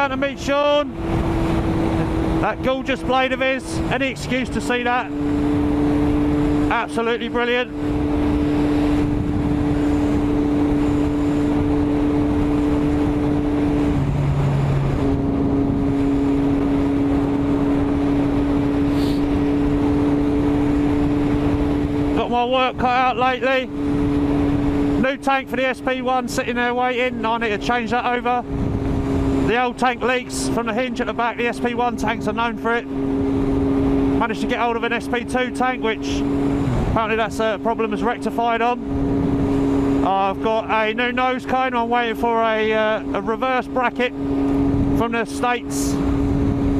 down to meet Sean. That gorgeous blade of his. Any excuse to see that. Absolutely brilliant. Got my work cut out lately. New tank for the SP1 sitting there waiting. I need to change that over. The old tank leaks from the hinge at the back. The SP1 tanks are known for it. Managed to get hold of an SP2 tank, which apparently that's a problem is rectified on. I've got a new nose cone. I'm waiting for a reverse bracket from the States.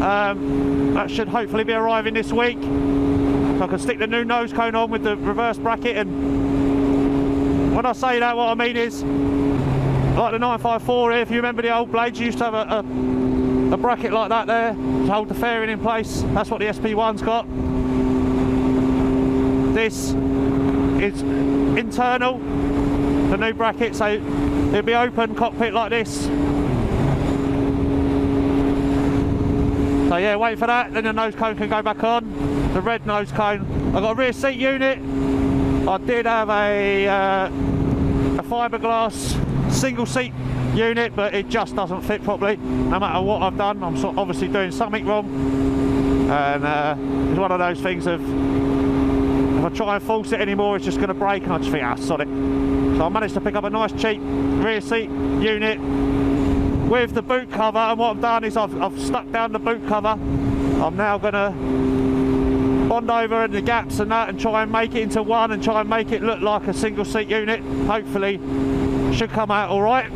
That should hopefully be arriving this week. So I can stick the new nose cone on with the reverse bracket, and when I say that, what I mean is, like the 954 here, if you remember the old blades, you used to have a bracket like that there to hold the fairing in place. That's what the SP1's got. This is internal, the new bracket, so it'll be open cockpit like this. So yeah, wait for that, then the nose cone can go back on, the red nose cone. I've got a rear seat unit. I did have a fiberglass single seat unit, but it just doesn't fit properly. No matter what I've done, I'm obviously doing something wrong, and it's one of those things of, if I try and force it anymore, it's just going to break, and I just think, ah, sod it. So I managed to pick up a nice cheap rear seat unit with the boot cover, and what I've done is I've stuck down the boot cover. I'm now going to bond over in the gaps and that, and try and make it into one, and try and make it look like a single seat unit. Hopefully should come out all right.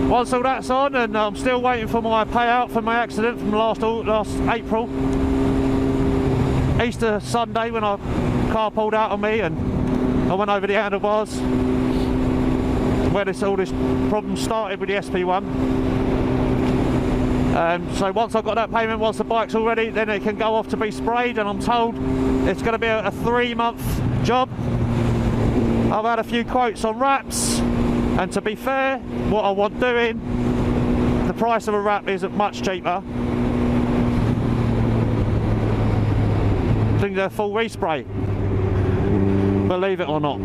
Once all that's on, and I'm still waiting for my payout for my accident from last April, Easter Sunday, when a car pulled out on me and I went over the handlebars, where all this problem started with the SP1. So once I've got that payment, once the bike's all ready, then it can go off to be sprayed, and I'm told it's going to be a 3-month job. I've had a few quotes on wraps, and to be fair, what I want doing, the price of a wrap isn't much cheaper. I think they're a full respray, believe it or not.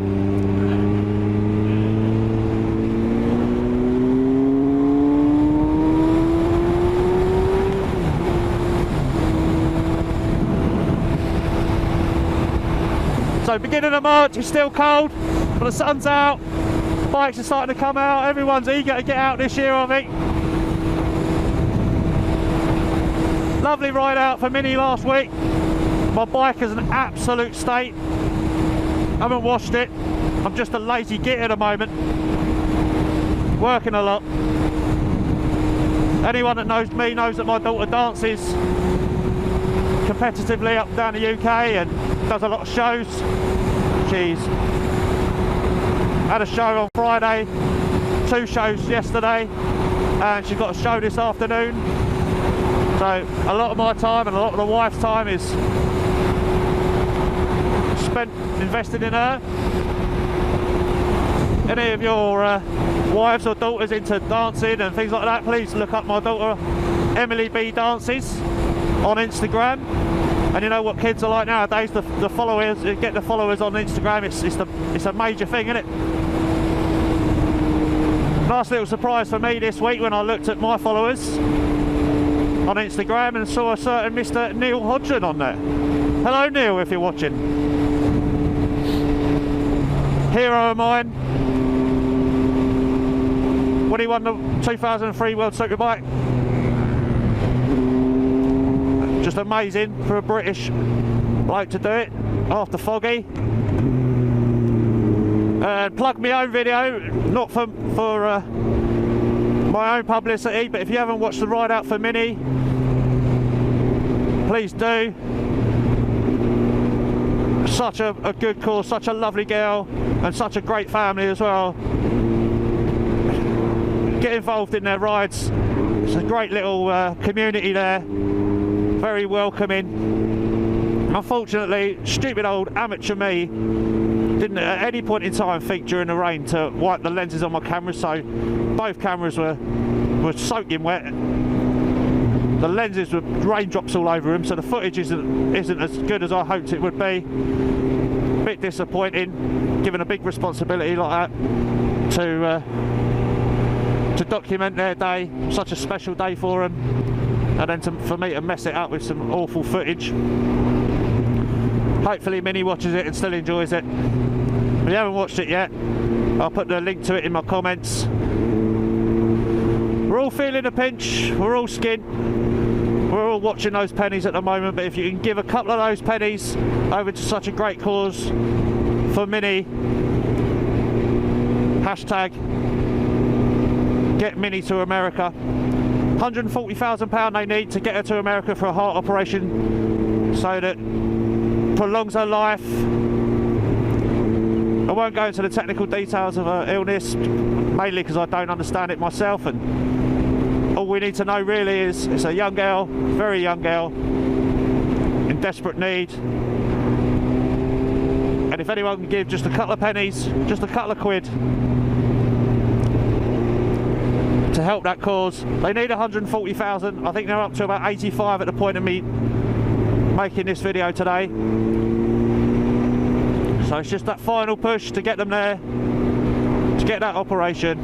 So beginning of March, it's still cold, but the sun's out, bikes are starting to come out, everyone's eager to get out this year, I think. Lovely ride out for Mini last week. My bike is an absolute state. I haven't washed it, I'm just a lazy git at the moment. Working a lot. Anyone that knows me knows that my daughter dances competitively up and down the UK and does a lot of shows. She's had a show on Friday, 2 shows yesterday, and she's got a show this afternoon. So a lot of my time and a lot of the wife's time is spent invested in her. Any of your wives or daughters into dancing and things like that, please look up my daughter Emily B Dances on Instagram. And you know what kids are like nowadays, the followers, get the followers on Instagram, it's a major thing, isn't it? Nice little surprise for me this week when I looked at my followers on Instagram and saw a certain Mr. Neil Hodgson on there. Hello Neil, if you're watching. Hero of mine. When he won the 2003 World Superbike. Just amazing for a British bloke to do it after Foggy. Plug my own video, not for my own publicity, but if you haven't watched the ride out for Mini, please do. Such a good cause, such a lovely girl, and such a great family as well. Get involved in their rides. It's a great little community there. Very welcoming. Unfortunately, stupid old amateur me didn't at any point in time think during the rain to wipe the lenses on my cameras, so both cameras were were soaking wet. The lenses were raindrops all over them, so the footage isn't as good as I hoped it would be. Bit disappointing, given a big responsibility like that to document their day, such a special day for them, and then for me to mess it up with some awful footage. Hopefully Minnie watches it and still enjoys it. If you haven't watched it yet, I'll put the link to it in my comments. We're all feeling a pinch, we're all skint, we're all watching those pennies at the moment, but if you can give a couple of those pennies over to such a great cause for Minnie, hashtag get Minnie to America. £140,000 they need to get her to America for a heart operation so that prolongs her life. I won't go into the technical details of her illness, mainly because I don't understand it myself, and all we need to know really is it's a young girl, very young girl, in desperate need, and if anyone can give just a couple of pennies, just a couple of quid to help that cause. They need 140,000. I think they're up to about 85 at the point of me making this video today. So it's just that final push to get them there, to get that operation.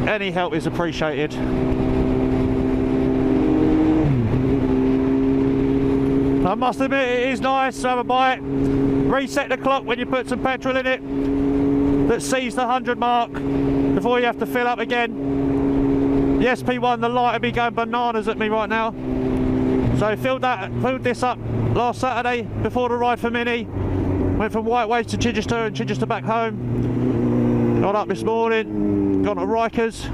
Any help is appreciated. I must admit it is nice to have a bite. Reset the clock when you put some petrol in it that sees the 100 mark before you have to fill up again. The SP1, the light will be going bananas at me right now. So filled this up last Saturday before the ride for Minnie. Went from Whiteways to Chichester and Chichester back home. Got up this morning, gone to Rikers.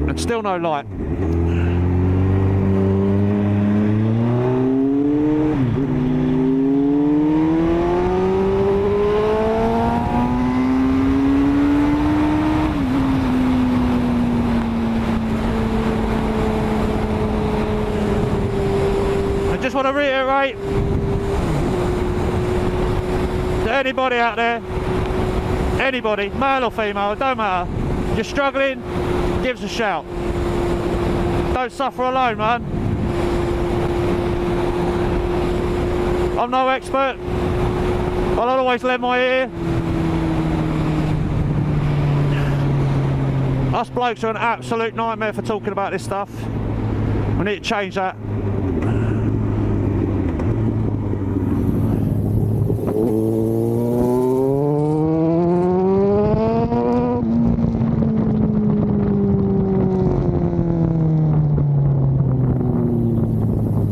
And still no light. I just want to reiterate to anybody out there, anybody, male or female, it don't matter, if you're struggling, give us a shout. Don't suffer alone, man. I'm no expert, but I'll always lend my ear. Us blokes are an absolute nightmare for talking about this stuff. We need to change that.